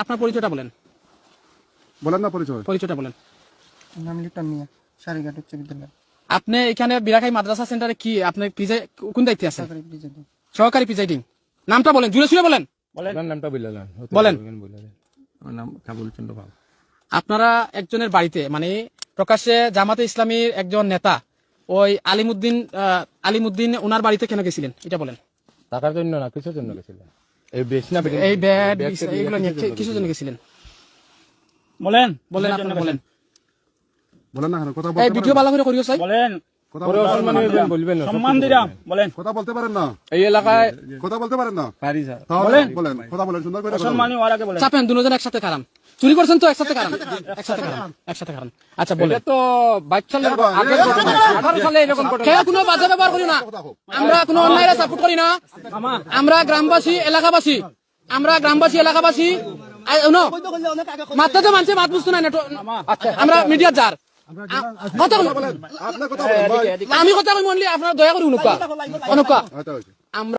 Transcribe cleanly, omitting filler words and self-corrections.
আপনার পরিচয়টা বলেন। বলেন না পরিচয়টা বলেন। নাম লিটন মিয়া, সারিঘাট উচ্চ বিদ্যালয়, আপনি এখানে বিরাখাই মাদ্রাসা সেন্টারে কি আপনি কোন দায়িত্বে আছেন? সরকারি প্রিজাইডিং। সহকারী প্রিজাইডিং। নামটা বলেন, জুড়ে সুরে বলেন। নামটা বলেন। আমার নাম কাবুল চন্দ্র পাল। আপনারা একজনের বাড়িতে মানে প্রকাশ্যে জামাতে ইসলামীর একজন নেতা ওই আলিমুদ্দিন ওনার বাড়িতে কেন গেছিলেন এটা বলেন। টাকার জন্য না, কিছুর জন্য গেছিলেন? এই ব্যাড এইগুলো নিয়ে কিসের জন্য গেছিলেন বলেন বলেন আপনারা বলেন। বলেন না কথা এই ভিডিও ভালো করে করিও চাই বলেন বলবেন না, সম্মান দিলাম বলেন কথা বলতে পারেন না, এই এলাকায় কথা বলতে পারেন না, পারি স্যার। তাহলে বলেন কথা বলেন সুন্দর করে কথা বলেন। সম্মানী ওর আগে বলেন। চাপেন দুজন একসাথে কারাম চুরি করছেন তো একসাথে কারাম একসাথে কারাম। আচ্ছা বলেন। এটা তো বাচ্চা লোক আগের ঘটনা, 18 সালে এরকম ঘটনা। কেউ কোনো বাজে ব্যবহার করি না, আমরা কোনো অন্যায়ের সাপোর্ট করি না। আমরা গ্রামবাসী এলাকাবাসী মাত্রাতে মানছে মাত বুঝতো না। আমরা মিডিয়া যার কথা বলেন, আপনার কথা বলেন ভাই। আমি কথা কই মনলি আপনারা দয়া করে অনুকা আচ্ছা আমরা